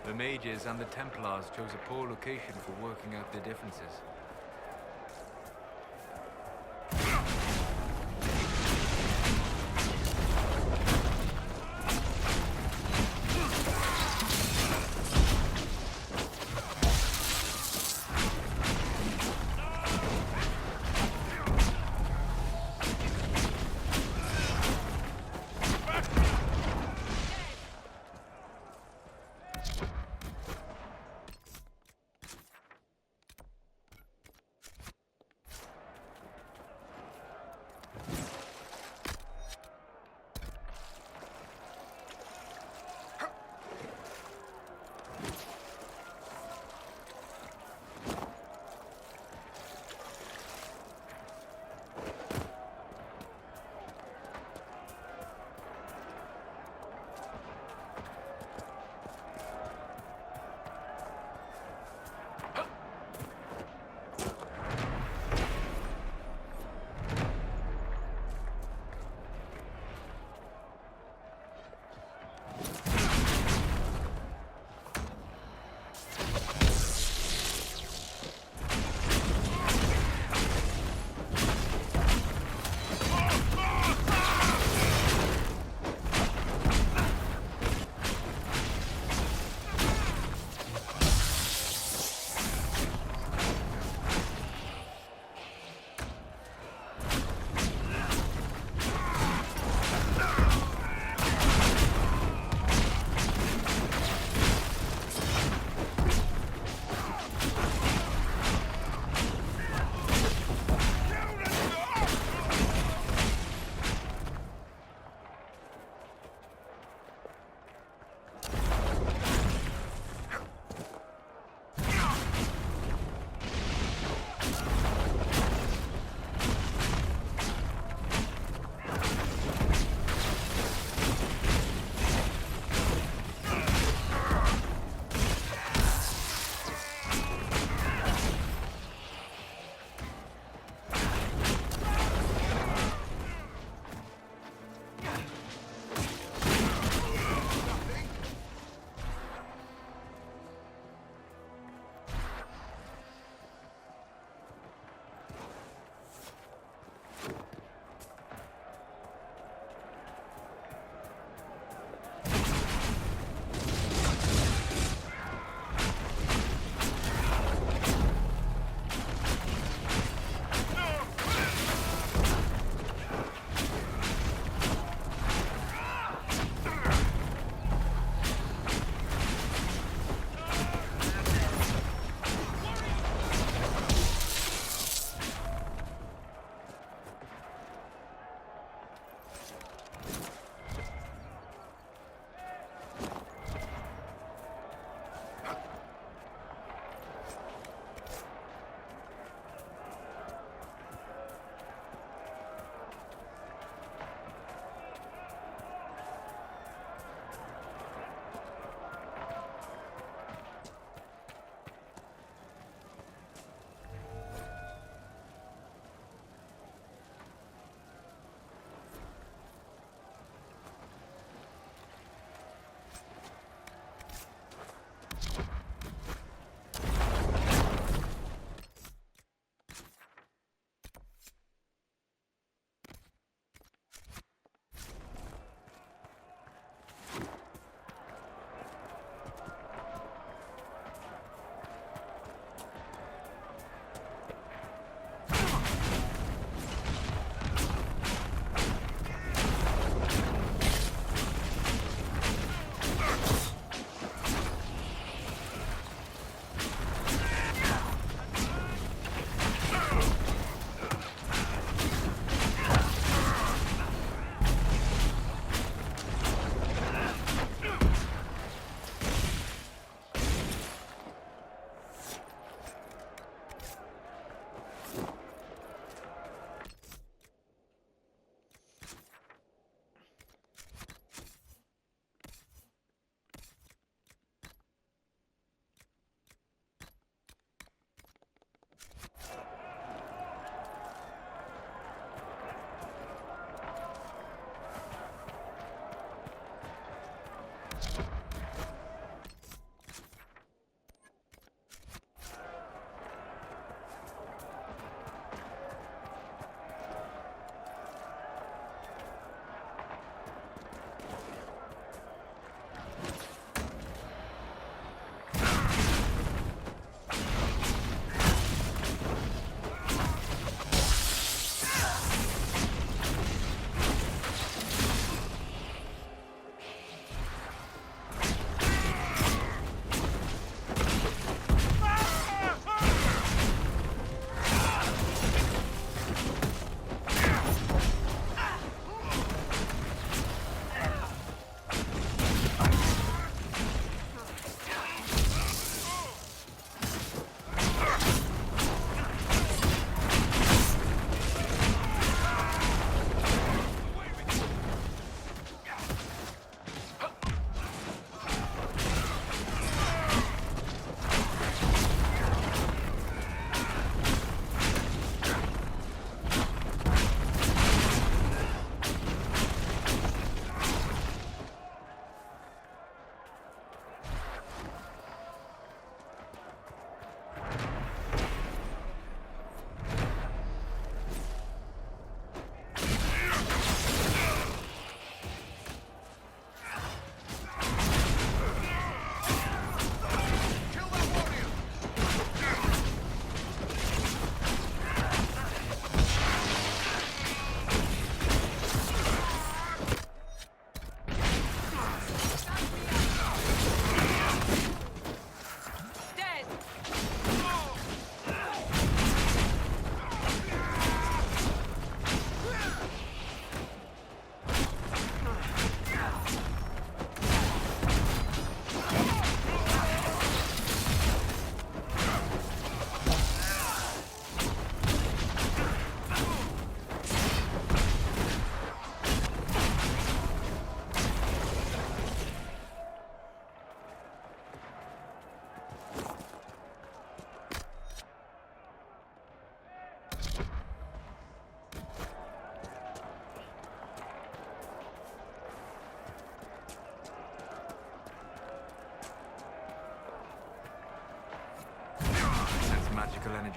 The mages and the Templars chose a poor location for working out their differences.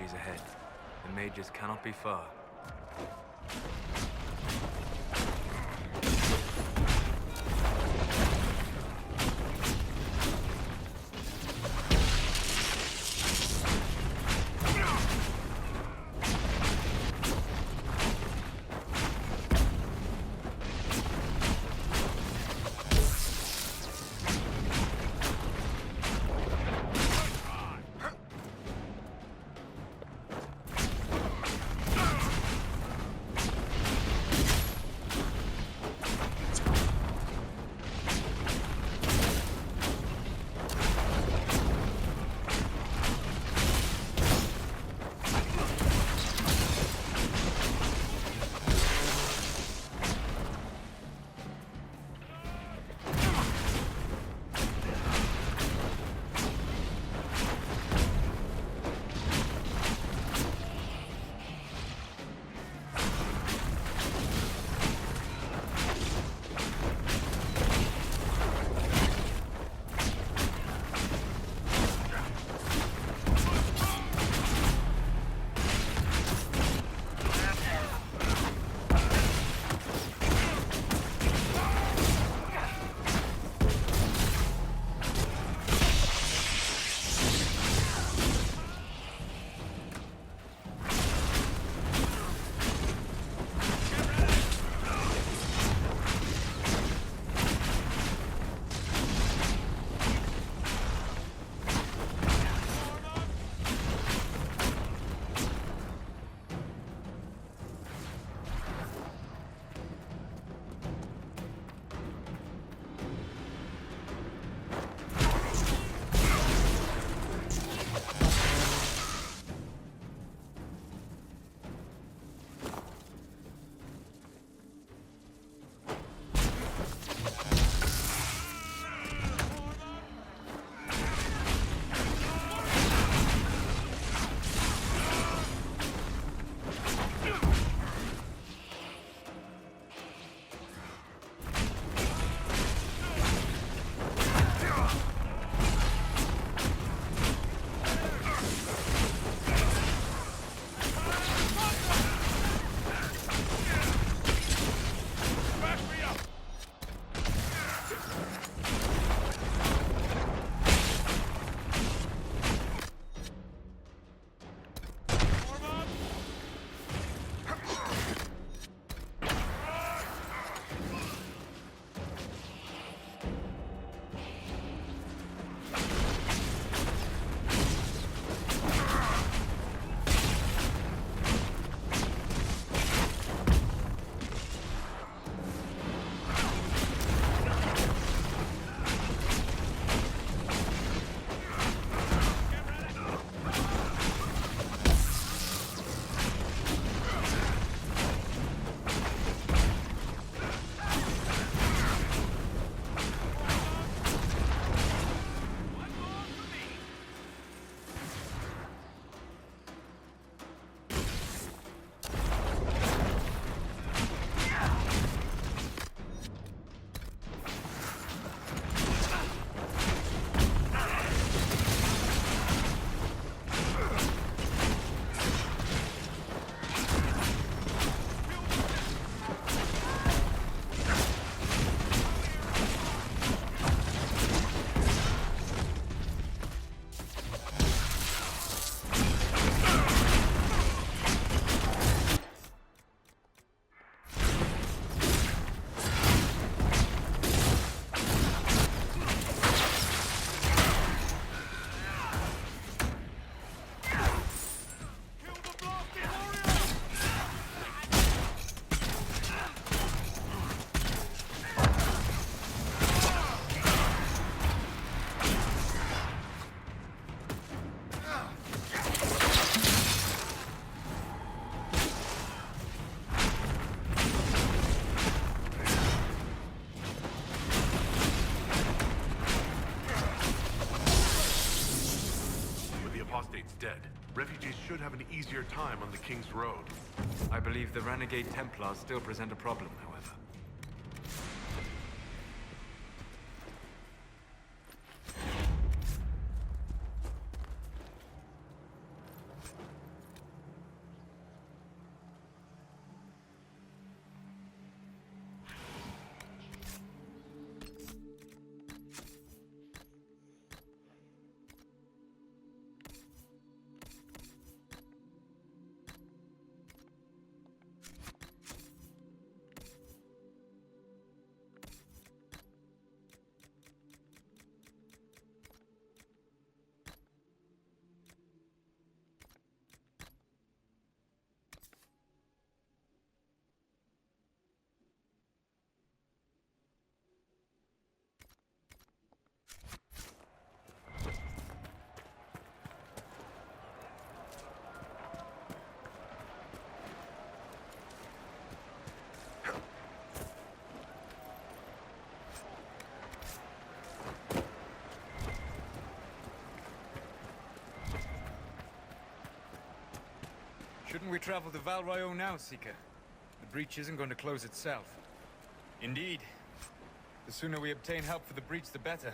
refugees ahead. The mages cannot be far. Refugees should have an easier time on the King's Road. I believe the renegade Templars still present a problem, however. Shouldn't we travel to Val Royeaux now, Seeker? The breach isn't going to close itself. Indeed. The sooner we obtain help for the breach, the better.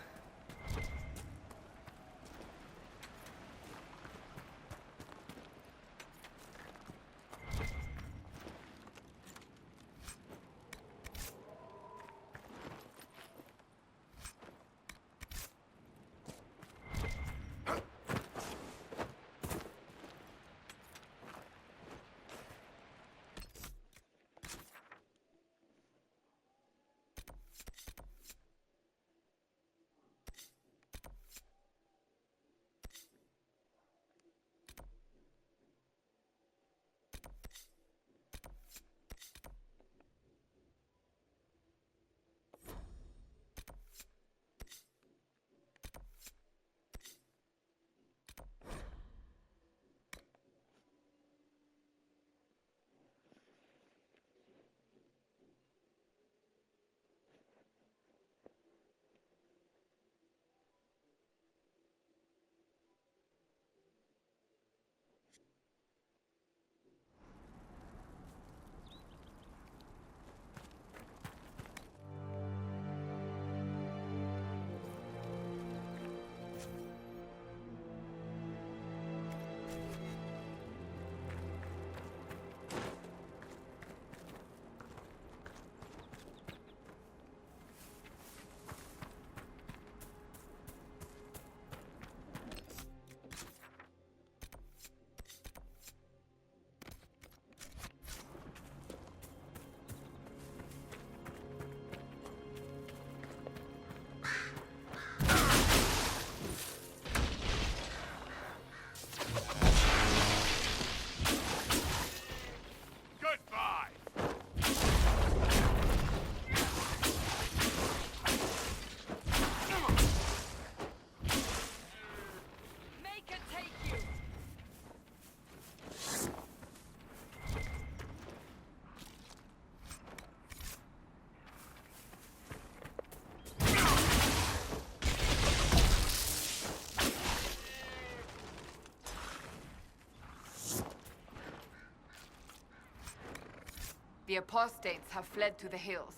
The apostates have fled to the hills.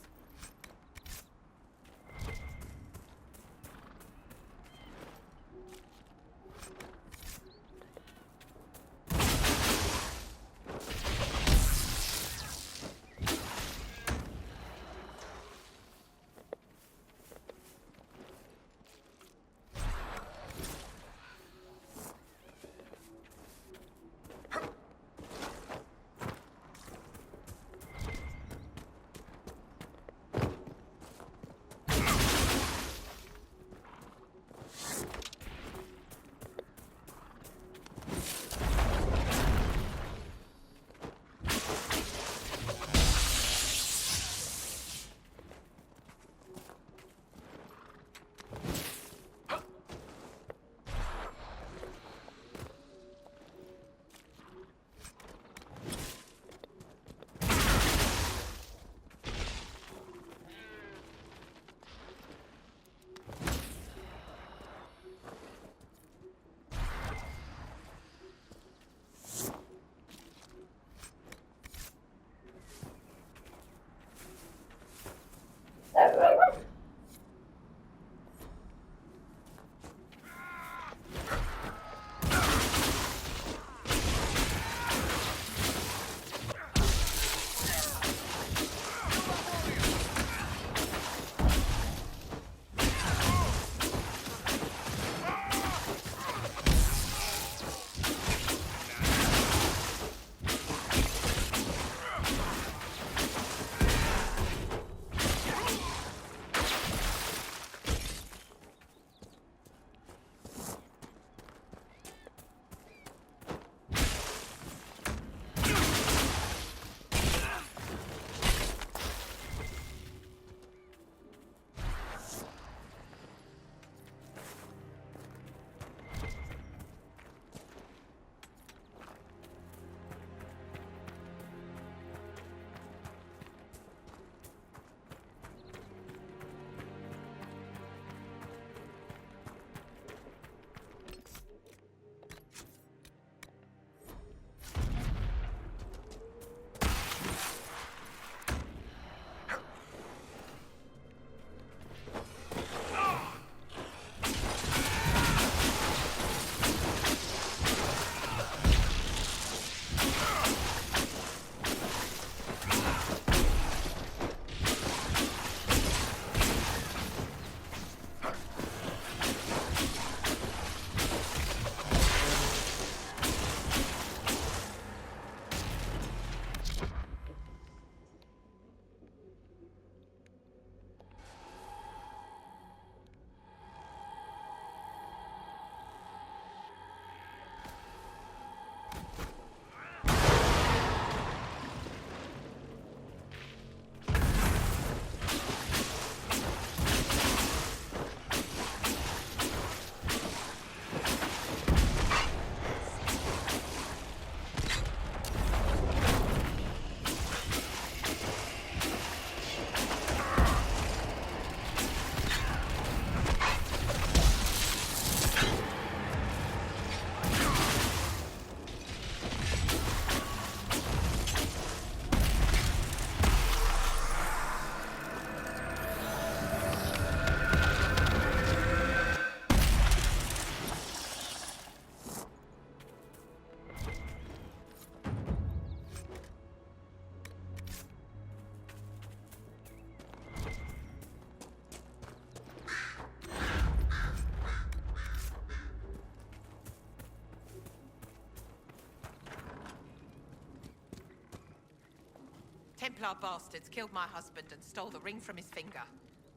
Templar bastards killed my husband and stole the ring from his finger.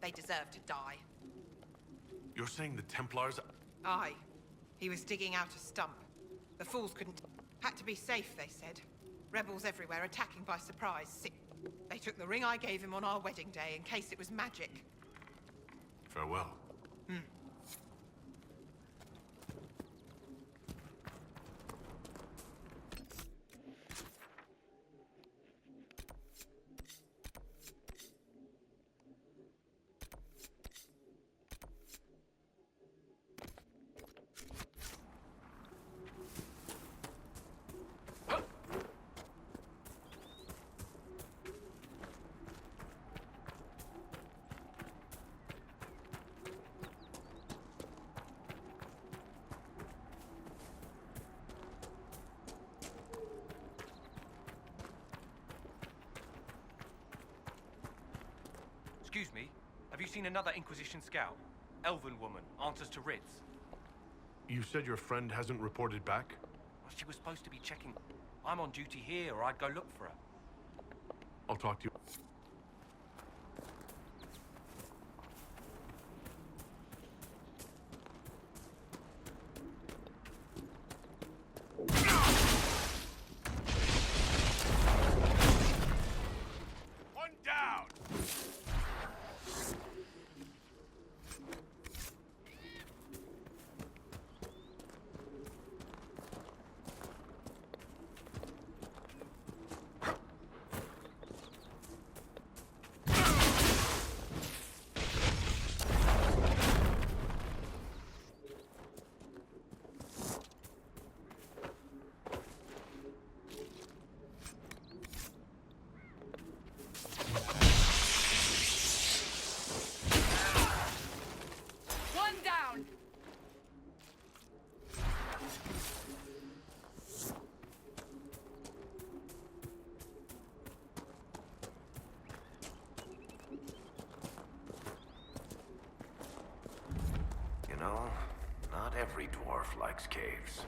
They deserve to die. You're saying the Templars... Aye. He was digging out a stump. The fools couldn't... Had to be safe, they said. Rebels everywhere attacking by surprise. They took the ring I gave him on our wedding day in case it was magic. Farewell. Excuse me, have you seen another Inquisition scout? Elven woman, answers to writs. You said your friend hasn't reported back? Well, she was supposed to be checking. I'm on duty here, or I'd go look for her. I'll talk to you. One down! One down! You know, not every dwarf likes caves.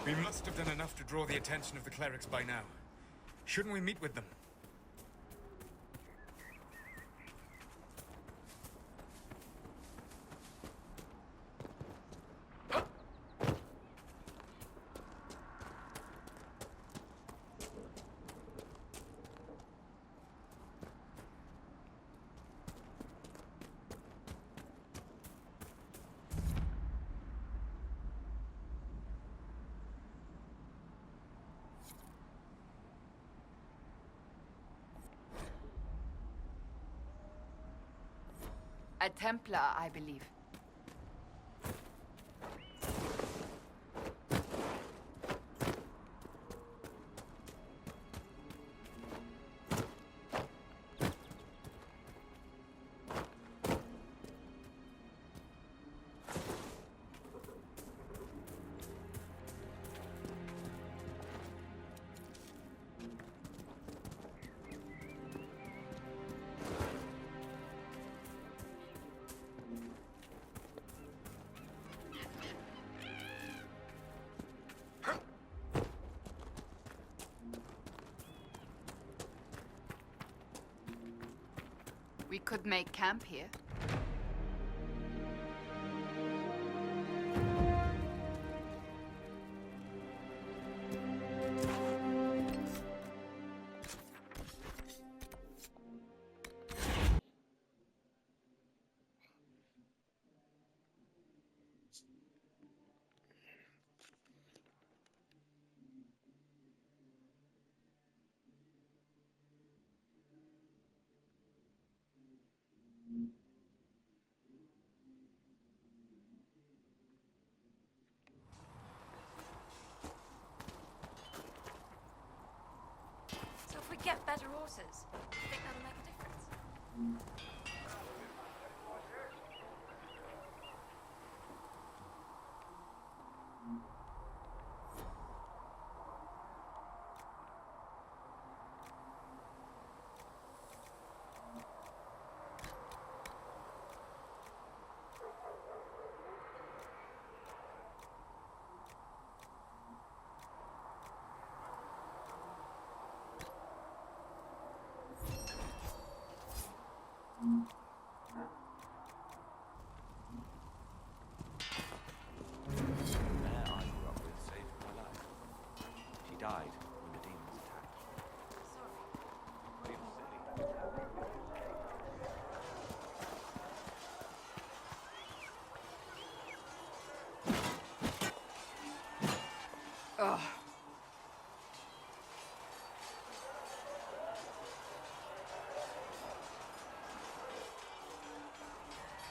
We must have done enough to draw the attention of the clerics by now. Shouldn't we meet with them? A Templar, I believe. We could make camp here. So if we get better horses, do you think that'll make a difference? The mare I grew up with saved my life. She died when the demons attacked. Sorry. Feel silly. Ugh.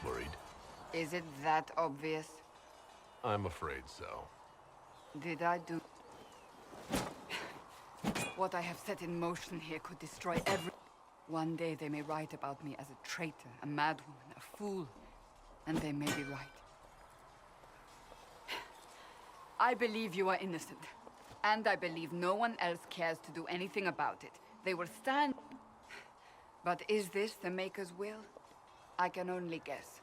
Worried? Is it that obvious? I'm afraid so. Did I do... What I have set in motion here could destroy every... One day they may write about me as a traitor, a madwoman, a fool. And they may be right. I believe you are innocent. And I believe no one else cares to do anything about it. They will stand... But is this the Maker's will? I can only guess.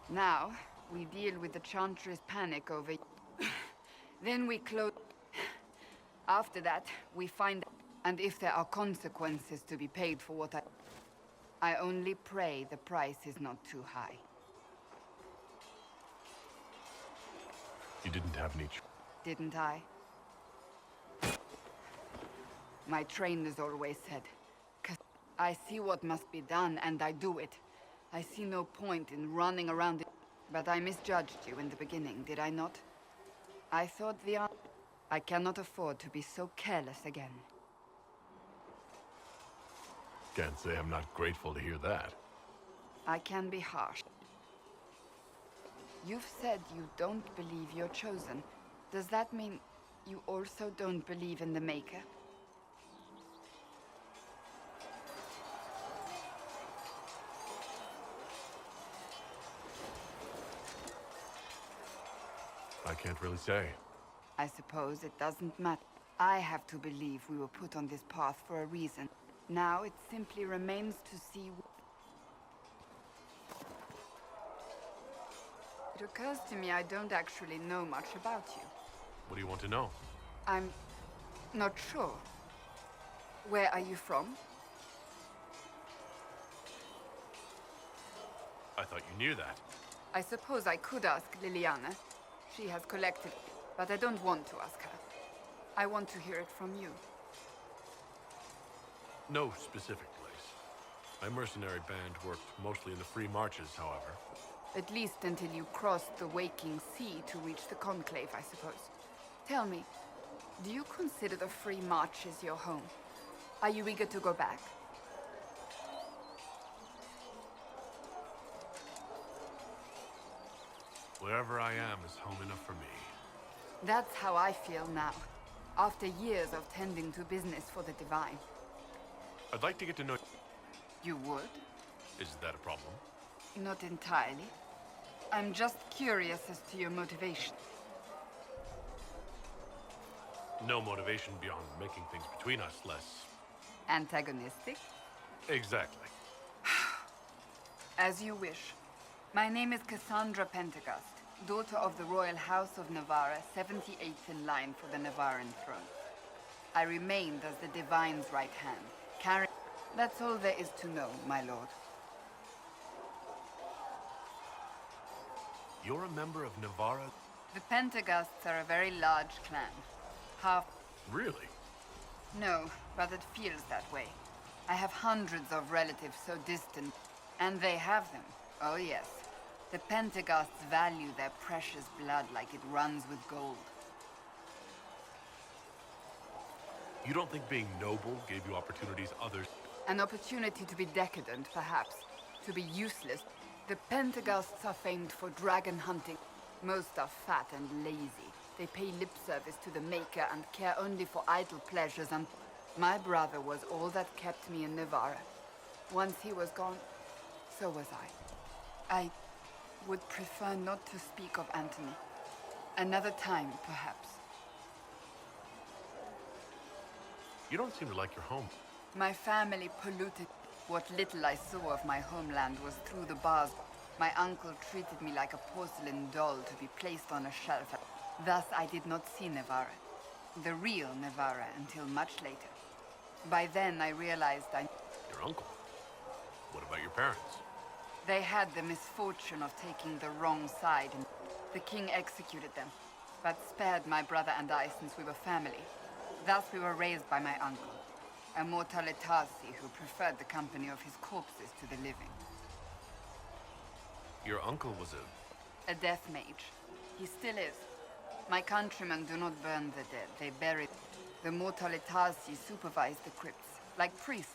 Now, we deal with the Chantry's panic over... Then we close... After that, we find... And if there are consequences to be paid for what I only pray the price is not too high. You didn't have any Didn't I? My trainers always said, 'cause I see what must be done and I do it. I see no point in running around it. But I misjudged you in the beginning, did I not? I thought I cannot afford to be so careless again. Can't say I'm not grateful to hear that. I can be harsh. You've said you don't believe you're chosen. Does that mean you also don't believe in the Maker? I can't really say. I suppose it doesn't matter. I have to believe we were put on this path for a reason. Now it simply remains to see... It occurs to me I don't actually know much about you. What do you want to know? I'm not sure. Where are you from? I thought you knew that. I suppose I could ask Liliana. She has collected, but I don't want to ask her. I want to hear it from you. No specific place. My mercenary band worked mostly in the free marches, however. At least until you crossed the waking sea to reach the Conclave, I suppose. Tell me, do you consider the free marches your home? Are you eager to go back? Wherever I am is home enough for me. That's how I feel now, after years of tending to business for the Divine. I'd like to get to know... You would? Is that a problem? Not entirely. I'm just curious as to your motivation. No motivation beyond making things between us less... Antagonistic? Exactly. As you wish. My name is Cassandra Pentegast, daughter of the Royal House of Navarra, 78th in line for the Navarran throne. I remained as the Divine's right hand, carrying... That's all there is to know, my lord. You're a member of Navarra? The Pentegasts are a very large clan. Half... Really? No, but it feels that way. I have hundreds of relatives so distant, and they have them. Oh yes. The Pentegasts value their precious blood like it runs with gold. You don't think being noble gave you opportunities others... An opportunity to be decadent, perhaps. To be useless. The Pentegasts are famed for dragon hunting. Most are fat and lazy. They pay lip service to the Maker and care only for idle pleasures, and my brother was all that kept me in Navarra. Once he was gone, so was I. I would prefer not to speak of Anthony. Another time, perhaps. You don't seem to like your home. My family polluted. What little I saw of my homeland was through the bars. My uncle treated me like a porcelain doll to be placed on a shelf. Thus, I did not see Navarra. The real Navarra until much later. By then, I realized Your uncle? What about your parents? They had the misfortune of taking the wrong side, and the king executed them, but spared my brother and I since we were family. Thus we were raised by my uncle, a Mortalitasi who preferred the company of his corpses to the living. Your uncle was A death mage. He still is. My countrymen do not burn the dead, they bury them. The Mortalitasi supervise the crypts, like priests.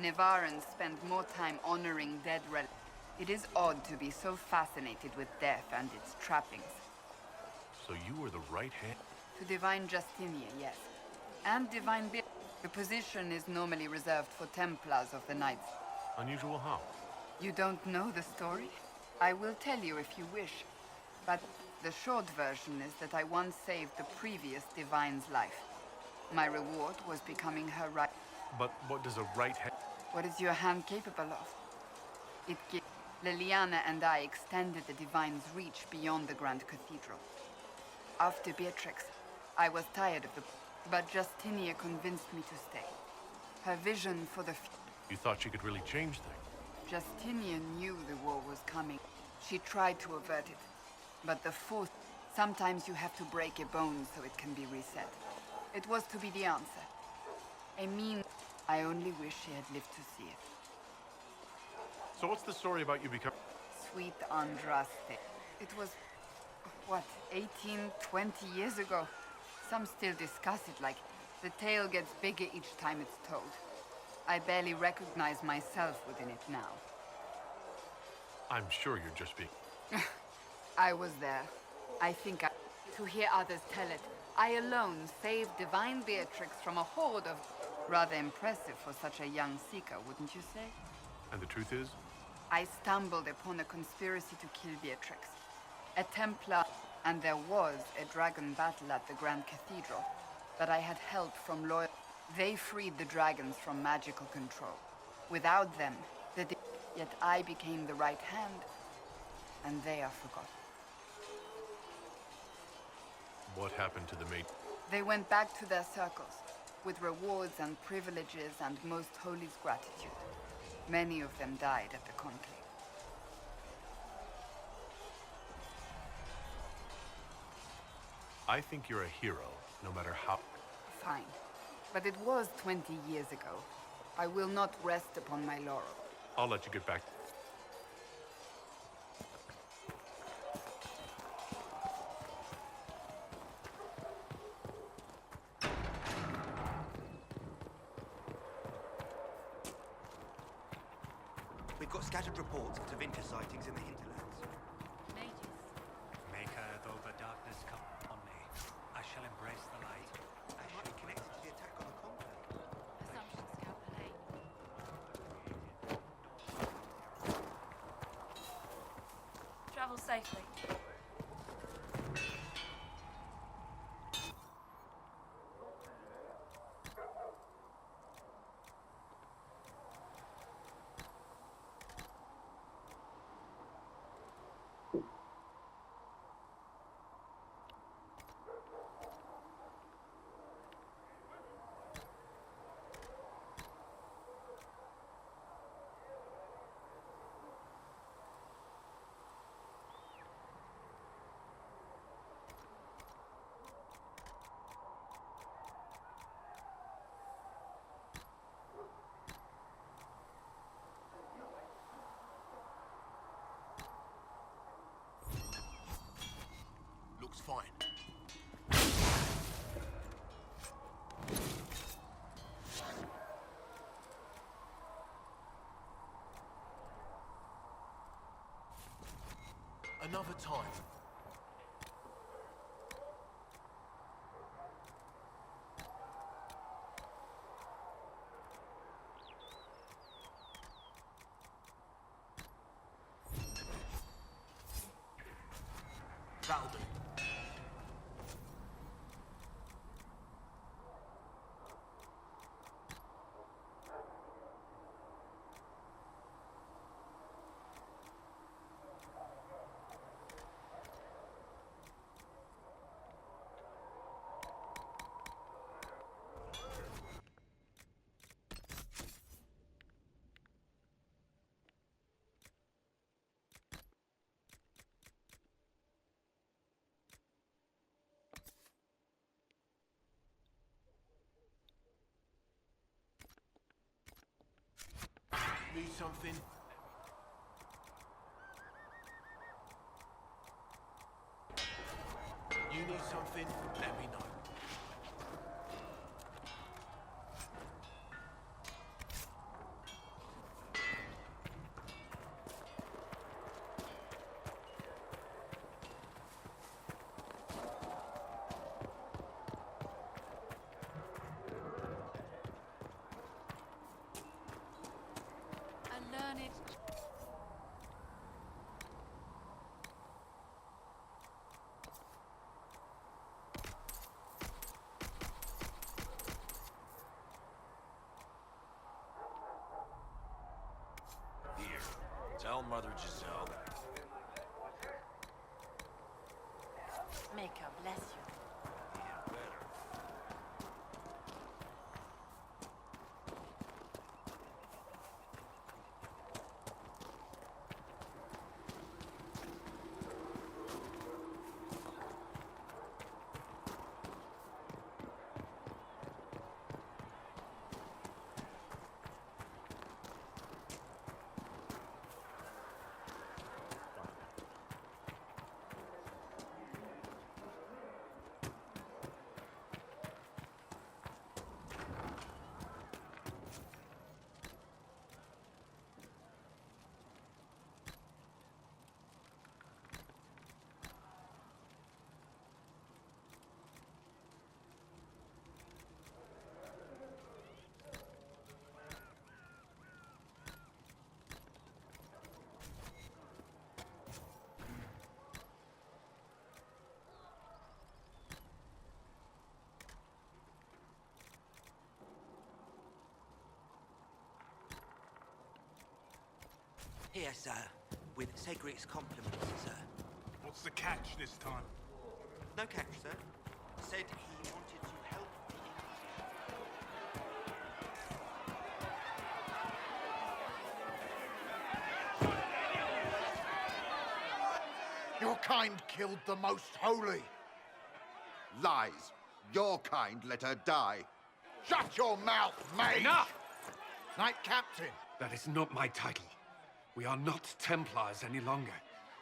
Navarrans spend more time honoring dead relatives. It is odd to be so fascinated with death and its trappings. So you were the right hand? To Divine Justinia, yes. And Divine Beard. The position is normally reserved for Templars of the Knights. Unusual how? You don't know the story? I will tell you if you wish. But the short version is that I once saved the previous Divine's life. My reward was becoming her right... But what does a right hand... What is your hand capable of? It gave... Liliana and I extended the Divine's reach beyond the Grand Cathedral. After Beatrix, I was tired of the... But Justinia convinced me to stay. Her vision for the... You thought she could really change things? Justinia knew the war was coming. She tried to avert it. But the force... Sometimes you have to break a bone so it can be reset. It was to be the answer. I mean, I only wish she had lived to see it. So what's the story about you becoming... Sweet Andraste. It was, what, 18, 20 years ago? Some still discuss it like the tale gets bigger each time it's told. I barely recognize myself within it now. I'm sure you're just being... I was there. I think to hear others tell it, I alone saved Divine Beatrix from a horde of... Rather impressive for such a young seeker, wouldn't you say? And the truth is? I stumbled upon a conspiracy to kill Beatrix. A Templar, and there was a dragon battle at the Grand Cathedral. But I had help from loyal... They freed the dragons from magical control. Without them, yet I became the right hand, and they are forgotten. What happened to the mate? They went back to their circles, with rewards and privileges and Most Holy's gratitude. Many of them died at the conclave. I think you're a hero, no matter how... Fine. But it was 20 years ago. I will not rest upon my laurel. I'll let you get back. We've got scattered reports of Tevinter sightings in the hinterlands. Mages. Maker, though the darkness come on me, I shall embrace the light. That might be connected to the attack on the conclave. Assumption Scout Lane. Travel safely. Looks fine. Another time. That'll do. Need something? You need something? Let me know. Learned. Here, tell Mother Giselle that. Maker bless you. Yeah, better. Here, sir, with Segrick's compliments, sir. What's the catch this time? No catch, sir. Said he wanted to help the Inquisition. Your kind killed the most holy. Lies. Your kind let her die. Shut your mouth, mage! Enough! Knight Captain. That is not my title. We are not Templars any longer.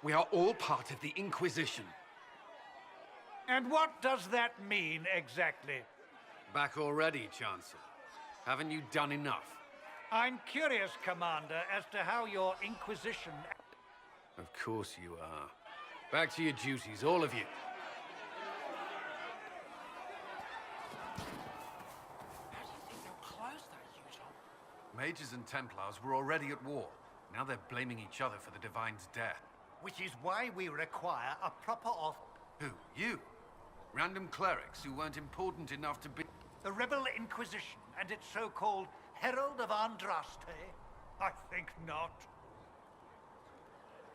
We are all part of the Inquisition. And what does that mean exactly? Back already, Chancellor. Haven't you done enough? I'm curious, Commander, as to how your Inquisition... Of course you are. Back to your duties, all of you. How do you think they'll close that U-turn? Mages and Templars were already at war. Now they're blaming each other for the Divine's death. Which is why we require a proper Who? You? Random clerics who weren't important enough to be... The Rebel Inquisition and its so-called Herald of Andraste? I think not.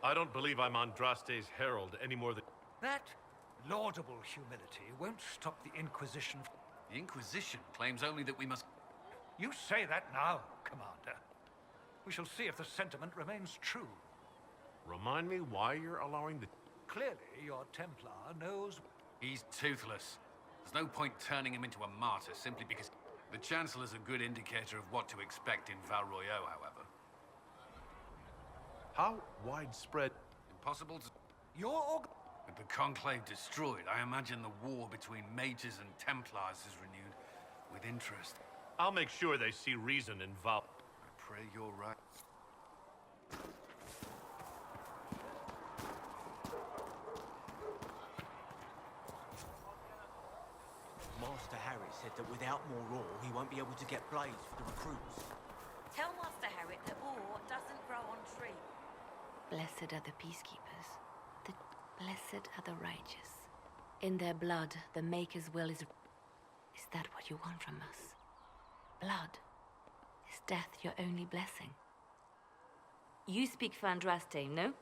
I don't believe I'm Andraste's herald any more than... That laudable humility won't stop the Inquisition. The Inquisition claims only that we must... You say that now, Commander. We shall see if the sentiment remains true. Remind me why you're allowing the... Clearly, your Templar knows... He's toothless. There's no point turning him into a martyr simply because... The Chancellor's a good indicator of what to expect in Val Royeaux, however. How widespread... Impossible to... Your... With the Conclave destroyed, I imagine the war between mages and Templars is renewed with interest. I'll make sure they see reason in Val... I pray you're right. Master Harry said that without more ore, he won't be able to get blades for the recruits. Tell Master Harry that ore doesn't grow on tree. Blessed are the peacekeepers. Blessed are the righteous. In their blood, the Maker's will is... Is that what you want from us? Blood? Is death your only blessing? You speak for Andraste, no?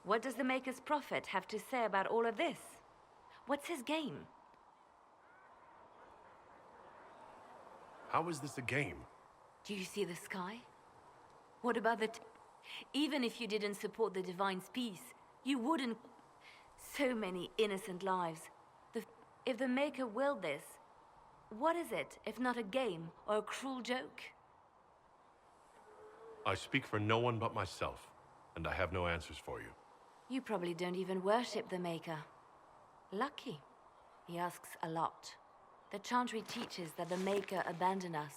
What does the Maker's prophet have to say about all of this? What's his game? How is this a game? Do you see the sky? What about the... Even if you didn't support the Divine's peace, you wouldn't... So many innocent lives. If the Maker willed this, what is it if not a game or a cruel joke? I speak for no one but myself, and I have no answers for you. You probably don't even worship the Maker. Lucky. He asks a lot. The Chantry teaches that the Maker abandoned us.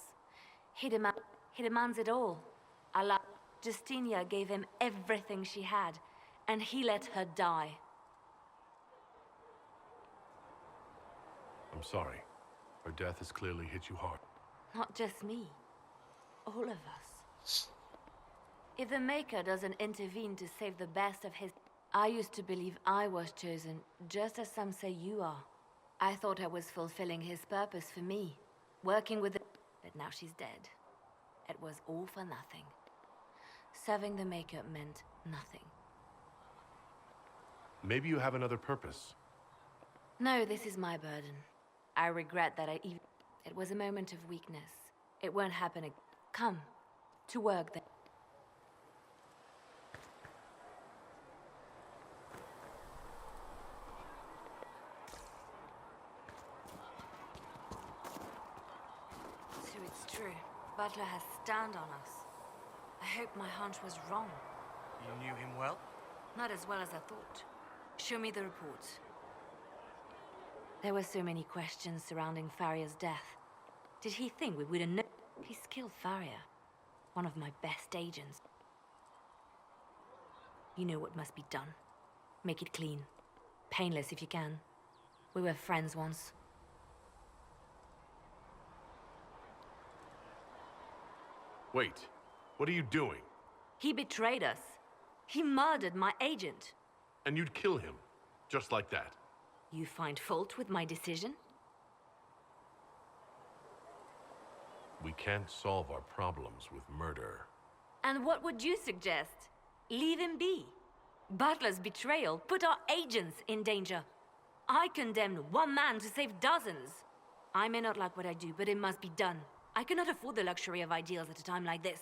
He demands it all. Allah, Justinia gave him everything she had, and he let her die. I'm sorry. Her death has clearly hit you hard. Not just me. All of us. If the Maker doesn't intervene to save the best of his... I used to believe I was chosen, just as some say you are. I thought I was fulfilling his purpose for me, working with the... But now she's dead. It was all for nothing. Serving the Maker meant nothing. Maybe you have another purpose. No, this is my burden. I regret that I even... It was a moment of weakness. It won't happen again. Come, to work then. So it's true. Butler has stand on us. I hope my hunch was wrong. You knew him well? Not as well as I thought. Show me the reports. There were so many questions surrounding Farria's death. Did he think we wouldn't know? He killed Farria, one of my best agents. You know what must be done. Make it clean. Painless if you can. We were friends once. Wait, what are you doing? He betrayed us. He murdered my agent. And you'd kill him, just like that. You find fault with my decision? We can't solve our problems with murder. And what would you suggest? Leave him be. Butler's betrayal put our agents in danger. I condemn one man to save dozens. I may not like what I do, but it must be done. I cannot afford the luxury of ideals at a time like this.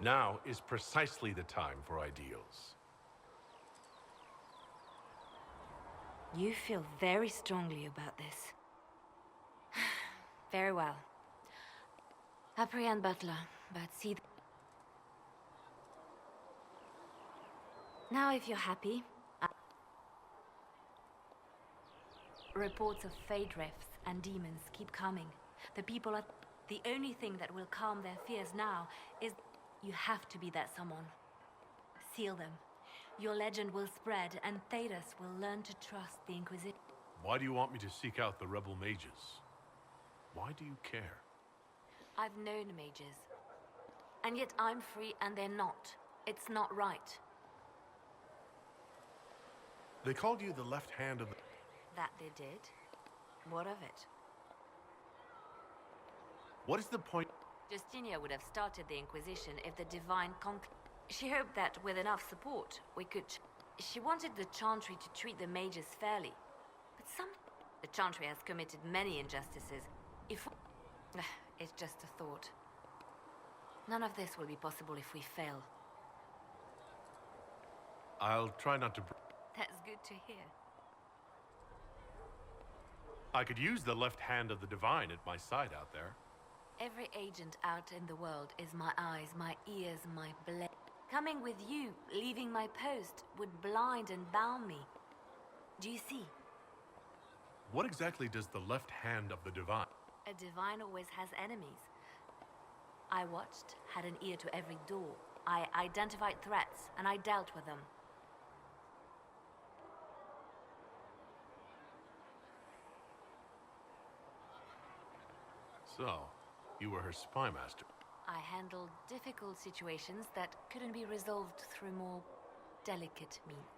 Now is precisely the time for ideals. You feel very strongly about this. Very well. Apprehend Butler, but see... Now if you're happy... Reports of fade rifts and demons keep coming. The people are... The only thing that will calm their fears now is... You have to be that someone. Seal them. Your legend will spread, and Thedas will learn to trust the Inquisition. Why do you want me to seek out the rebel mages? Why do you care? I've known mages. And yet I'm free and they're not. It's not right. They called you the left hand of the... That they did? What of it? What is the point? Justinia would have started the Inquisition if the Divine She hoped that with enough support, we could... She wanted the Chantry to treat the mages fairly. But the Chantry has committed many injustices. If we... It's just a thought. None of this will be possible if we fail. I'll try not to... That's good to hear. I could use the left hand of the Divine at my side out there. Every agent out in the world is my eyes, my ears, my blade. Coming with you, leaving my post, would blind and bound me. Do you see? What exactly does the left hand of the Divine... A Divine always has enemies. I watched, had an ear to every door. I identified threats, and I dealt with them. So, you were her spy master. I handled difficult situations that couldn't be resolved through more delicate means.